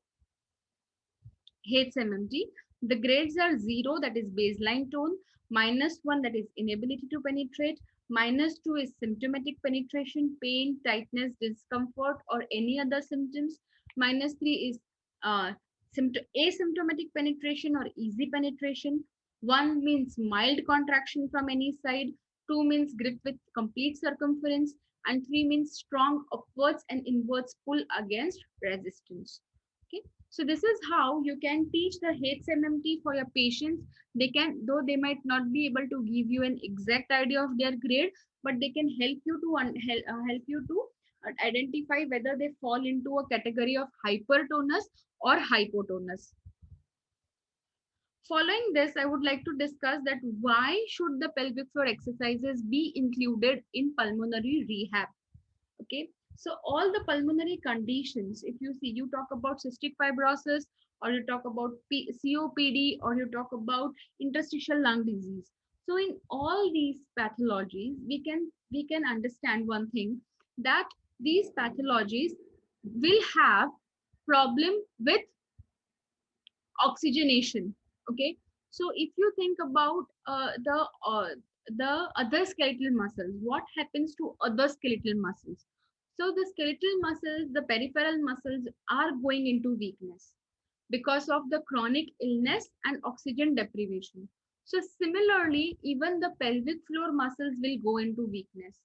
HMMT. The grades are 0, that is baseline tone, -1, that is inability to penetrate, -2 is symptomatic penetration, pain, tightness, discomfort, or any other symptoms, -3 is asymptomatic penetration or easy penetration, 1 means mild contraction from any side, 2 means grip with complete circumference, and 3 means strong upwards and inwards pull against resistance. Okay, so this is how you can teach the HMMT for your patients. They can, though they might not be able to give you an exact idea of their grade, but they can help you to help you to identify whether they fall into a category of hypertonus or hypotonus. Following this, I would like to discuss that why should the pelvic floor exercises be included in pulmonary rehab. Okay, so all the pulmonary conditions, if you see, you talk about cystic fibrosis, or you talk about COPD, or you talk about interstitial lung disease. So in all these pathologies, we can understand one thing, that these pathologies will have problem with oxygenation. Okay, so if you think about the other skeletal muscles, what happens to other skeletal muscles? So the skeletal muscles, the peripheral muscles, are going into weakness because of the chronic illness and oxygen deprivation. So similarly, even the pelvic floor muscles will go into weakness.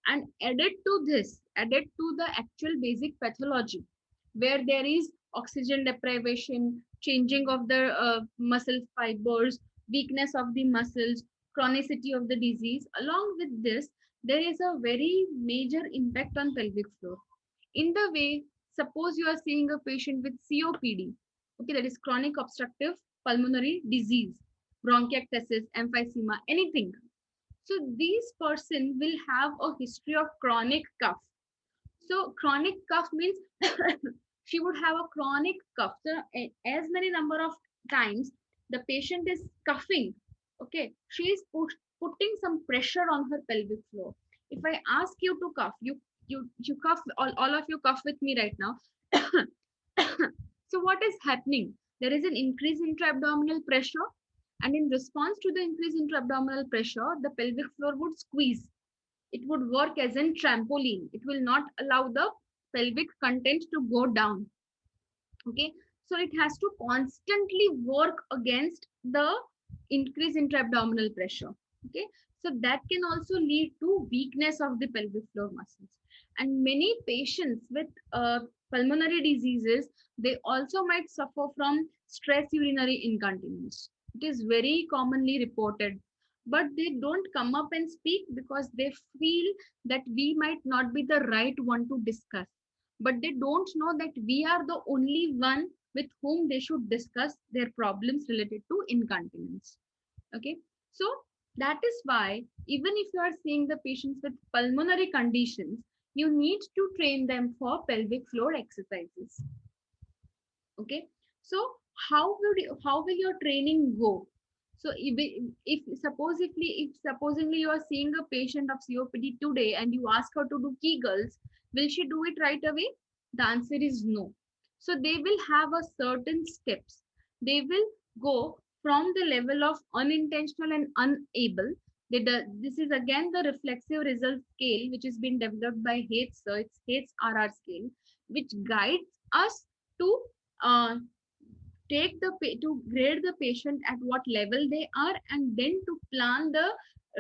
And added to this, added to the actual basic pathology, where there is oxygen deprivation, changing of the muscle fibers, weakness of the muscles, chronicity of the disease. Along with this, there is a very major impact on pelvic floor. In the way, suppose you are seeing a patient with COPD, okay, that is chronic obstructive pulmonary disease, bronchiectasis, emphysema, anything. So these person will have a history of chronic cough. So chronic cough means she would have a chronic cough. So as many number of times the patient is coughing, okay, she is putting some pressure on her pelvic floor. If I ask you to cough, you cough, all of you cough with me right now. So what is happening? There is an increase in intra-abdominal pressure, and in response to the increase in intra-abdominal pressure, the pelvic floor would squeeze. It would work as a trampoline. It will not allow the pelvic content to go down. Okay, so it has to constantly work against the increase in abdominal pressure. Okay, so that can also lead to weakness of the pelvic floor muscles. And many patients with pulmonary diseases, they also might suffer from stress urinary incontinence. It is very commonly reported, but they don't come up and speak because they feel that we might not be the right one to discuss, but they don't know that we are the only one with whom they should discuss their problems related to incontinence. Okay, so that is why even if you are seeing the patients with pulmonary conditions, you need to train them for pelvic floor exercises. Okay, so how will your training go? So if supposedly you are seeing a patient of COPD today and you ask her to do Kegels, will she do it right away? The answer is no. So they will have a certain steps. They will go from the level of unintentional and unable. This is again the reflexive result scale, which has been developed by Hates. So it's Hates RR scale, which guides us to uh, to grade the patient at what level they are, and then to plan the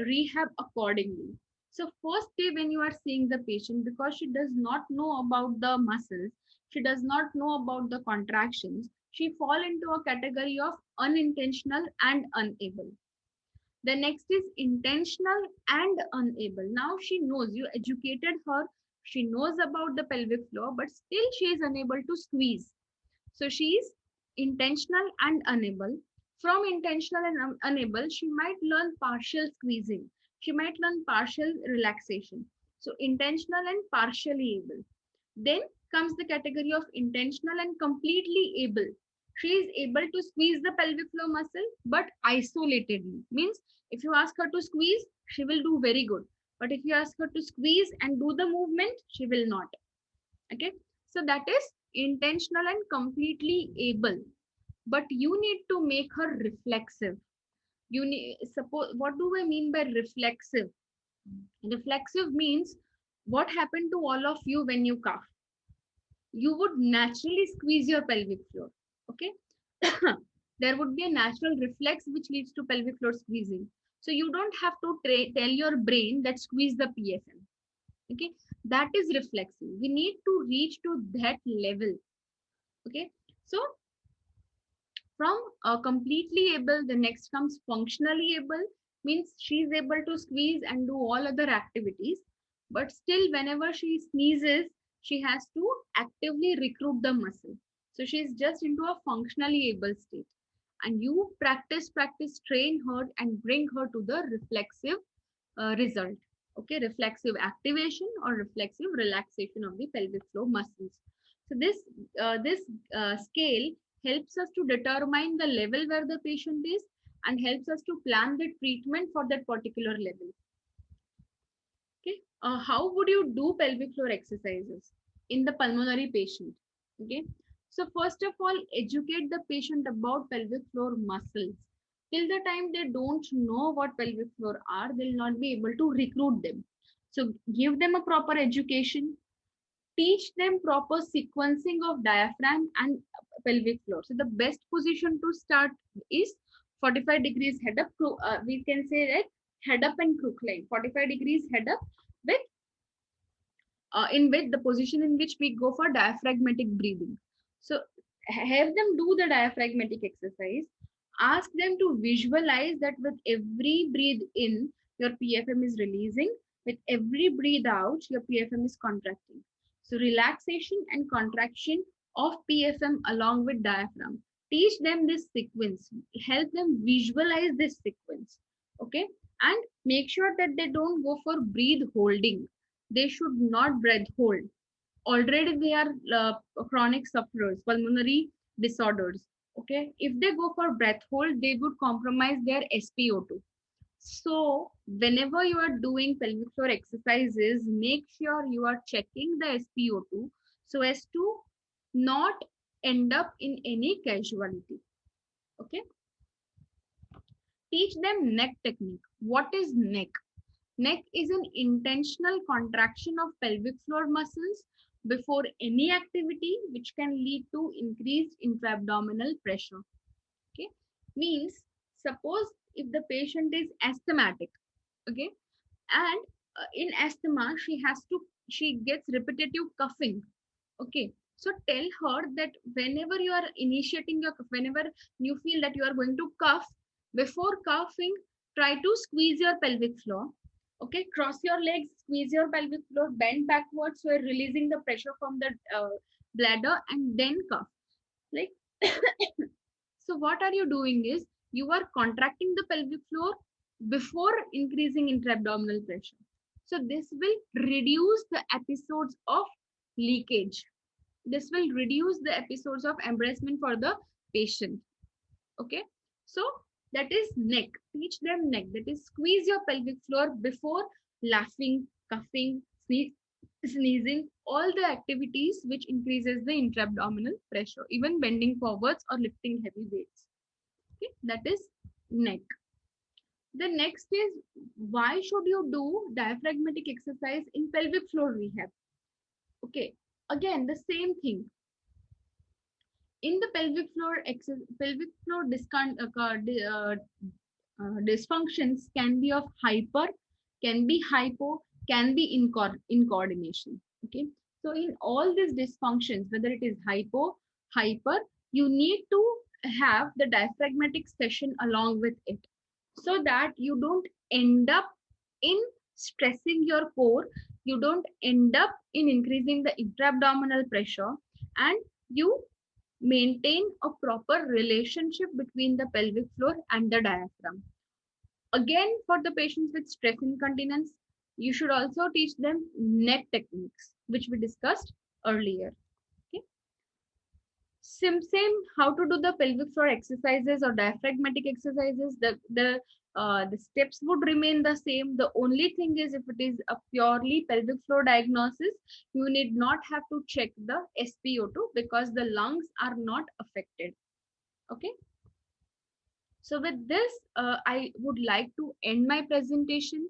rehab accordingly. So first day when you are seeing the patient, because she does not know about the muscles, she does not know about the contractions, she fall into a category of unintentional and unable. The next is intentional and unable. Now she knows, you educated her, she knows about the pelvic floor, but still she is unable to squeeze. So she is intentional and unable. From intentional and unable, she might learn partial squeezing. She might learn partial relaxation. So intentional and partially able. Then comes the category of intentional and completely able. She is able to squeeze the pelvic floor muscle, but isolatedly. Means if you ask her to squeeze, she will do very good. But if you ask her to squeeze and do the movement, she will not. Okay, so that is intentional and completely able, but you need to make her reflexive. You need, suppose, what do I mean by reflexive? Reflexive means, what happened to all of you when you cough? You would naturally squeeze your pelvic floor. Okay, there would be a natural reflex which leads to pelvic floor squeezing. So you don't have to tell your brain that squeeze the PFM. Okay, that is reflexive. We need to reach to that level. Okay, so from completely able, the next comes functionally able, means she is able to squeeze and do all other activities, but still whenever she sneezes, she has to actively recruit the muscle. So she is just into a functionally able state, and you practice, train her and bring her to the reflexive result. Okay, reflexive activation or reflexive relaxation of the pelvic floor muscles. So this scale helps us to determine the level where the patient is and helps us to plan the treatment for that particular level. Okay, how would you do pelvic floor exercises in the pulmonary patient? Okay, so first of all, educate the patient about pelvic floor muscles. Till the time they don't know what pelvic floor are, they'll not be able to recruit them. So give them a proper education, teach them proper sequencing of diaphragm and pelvic floor. So the best position to start is 45 degrees head up. We can say that head up and crook line. 45 degrees head up with in which the position in which we go for diaphragmatic breathing. So have them do the diaphragmatic exercise. Ask them to visualize that with every breathe in, your PFM is releasing. With every breathe out, your PFM is contracting. So relaxation and contraction of PFM along with diaphragm. Teach them this sequence. Help them visualize this sequence. Okay. And make sure that they don't go for breathe holding. They should not breath hold. Already they are chronic sufferers, pulmonary disorders. Okay, if they go for breath hold, they would compromise their SpO2. So whenever you are doing pelvic floor exercises, make sure you are checking the SpO2 so as to not end up in any casualty. Okay, teach them neck technique. What is neck? Neck is an intentional contraction of pelvic floor muscles before any activity, which can lead to increased intra-abdominal pressure. Okay, means suppose if the patient is asthmatic, okay, and in asthma she gets repetitive coughing. Okay, so tell her that whenever you are initiating your whenever you feel that you are going to cough, before coughing, try to squeeze your pelvic floor. Okay, cross your legs, squeeze your pelvic floor, bend backwards, so you're releasing the pressure from the bladder, and then cough. Like, so what are you doing is you are contracting the pelvic floor before increasing intra-abdominal pressure. So this will reduce the episodes of leakage. This will reduce the episodes of embarrassment for the patient. Okay, so that is neck. Teach them neck. That is squeeze your pelvic floor before laughing, coughing, sneezing, all the activities which increases the intra-abdominal pressure, even bending forwards or lifting heavy weights. Okay, that is neck. The next is, why should you do diaphragmatic exercise in pelvic floor rehab? Okay, again the same thing. In the pelvic floor dysfunctions can be of hyper, can be hypo, can be in coordination. Okay, so in all these dysfunctions, whether it is hypo, hyper, you need to have the diaphragmatic session along with it, so that you don't end up in stressing your core, you don't end up in increasing the intra-abdominal pressure, and you maintain a proper relationship between the pelvic floor and the diaphragm. Again, for the patients with stress incontinence, you should also teach them neck techniques, which we discussed earlier. Okay. Same how to do the pelvic floor exercises or diaphragmatic exercises. The steps would remain the same. The only thing is, if it is a purely pelvic floor diagnosis, you need not have to check the SpO2 because the lungs are not affected. Okay. So with this, I would like to end my presentation.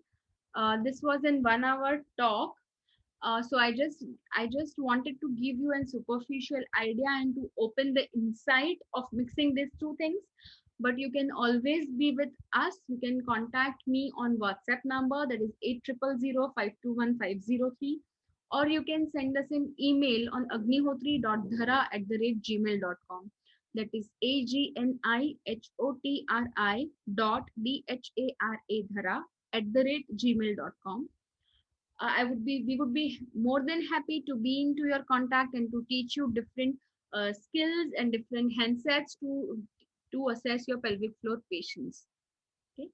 This was in 1 hour talk. So I just wanted to give you a superficial idea and to open the insight of mixing these two things. But you can always be with us. You can contact me on WhatsApp number, that is 8005215503, or you can send us an email on agnihotri.dhara@gmail.com. That is AGNIHOTRI dhara@gmail.com. We would be more than happy to be into your contact and to teach you different skills and different handsets to assess your pelvic floor patients. Okay,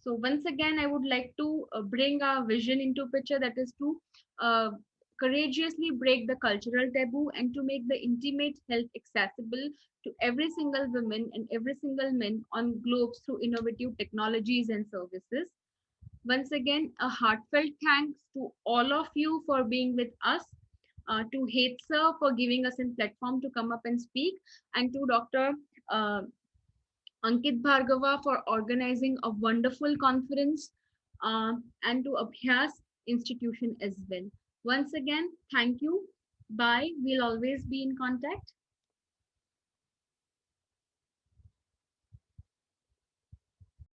So once again, I would like to bring our vision into picture, that is to uh, courageously break the cultural taboo and to make the intimate health accessible to every single woman and every single man on globes through innovative technologies and services. Once again, a heartfelt thanks to all of you for being with us, to Hate Sir for giving us a platform to come up and speak, and to Dr. Uh, Ankit Bhargava for organizing a wonderful conference, and to Abhyas Institution as well. Once again, thank you. Bye. We'll always be in contact.